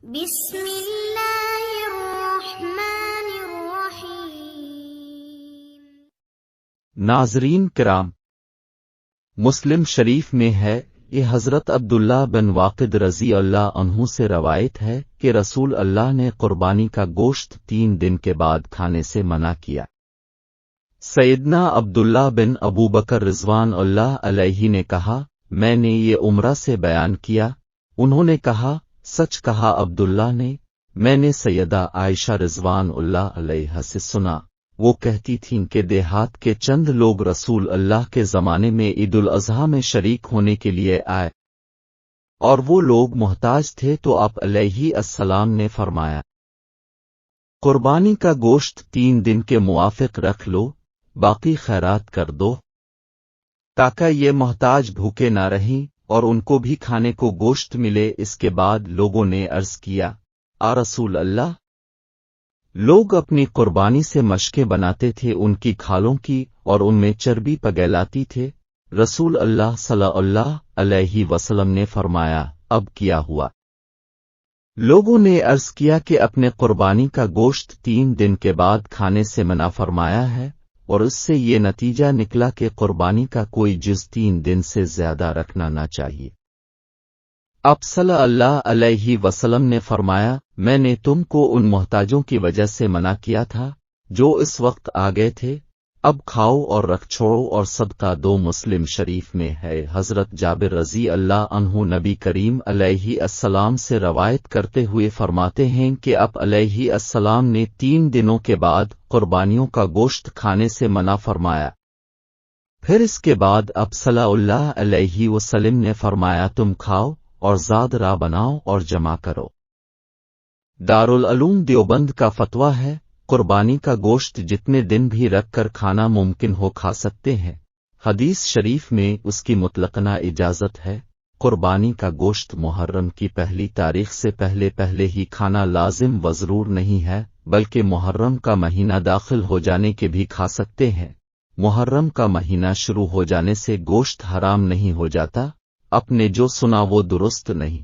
بسم اللہ الرحمن الرحیم۔ ناظرین کرام، مسلم شریف میں ہے یہ حضرت عبداللہ بن واقد رضی اللہ عنہ سے روایت ہے کہ رسول اللہ نے قربانی کا گوشت 3 دن کے بعد کھانے سے منع کیا۔ سیدنا عبداللہ بن ابو بکر رضوان اللہ علیہ نے کہا، میں نے یہ عمرہ سے بیان کیا۔ انہوں نے کہا، سچ کہا عبداللہ نے، میں نے سیدہ عائشہ رضوان اللہ علیہا سے سنا، وہ کہتی تھیں کہ دیہات کے چند لوگ رسول اللہ کے زمانے میں عید الاضحیٰ میں شریک ہونے کے لیے آئے اور وہ لوگ محتاج تھے، تو آپ علیہ السلام نے فرمایا، قربانی کا گوشت 3 دن کے موافق رکھ لو، باقی خیرات کر دو، تاکہ یہ محتاج بھوکے نہ رہیں اور ان کو بھی کھانے کو گوشت ملے۔ اس کے بعد لوگوں نے عرض کیا، آ رسول اللہ، لوگ اپنی قربانی سے مشقیں بناتے تھے ان کی کھالوں کی اور ان میں چربی پگلاتی تھے۔ رسول اللہ صلی اللہ علیہ وسلم نے فرمایا، اب کیا ہوا؟ لوگوں نے عرض کیا کہ اپنے قربانی کا گوشت 3 دن کے بعد کھانے سے منع فرمایا ہے، اور اس سے یہ نتیجہ نکلا کہ قربانی کا کوئی جز 3 دن سے زیادہ رکھنا نہ چاہیے۔ آپ صلی اللہ علیہ وسلم نے فرمایا، میں نے تم کو ان محتاجوں کی وجہ سے منع کیا تھا جو اس وقت آ گئے تھے، اب کھاؤ اور رکھ چھوڑو اور صدقہ دو۔ مسلم شریف میں ہے حضرت جابر رضی اللہ عنہ نبی کریم علیہ السلام سے روایت کرتے ہوئے فرماتے ہیں کہ آپ علیہ السلام نے 3 دنوں کے بعد قربانیوں کا گوشت کھانے سے منع فرمایا۔ پھر اس کے بعد آپ صلی اللہ علیہ وسلم نے فرمایا، تم کھاؤ اور زاد راہ بناؤ اور جمع کرو۔ دارالعلوم دیوبند کا فتویٰ ہے، قربانی کا گوشت جتنے دن بھی رکھ کر کھانا ممکن ہو کھا سکتے ہیں۔ حدیث شریف میں اس کی مطلقاً اجازت ہے۔ قربانی کا گوشت محرم کی پہلی تاریخ سے پہلے ہی کھانا لازم و ضرور نہیں ہے، بلکہ محرم کا مہینہ داخل ہو جانے کے بھی کھا سکتے ہیں۔ محرم کا مہینہ شروع ہو جانے سے گوشت حرام نہیں ہو جاتا۔ اپ نے جو سنا وہ درست نہیں۔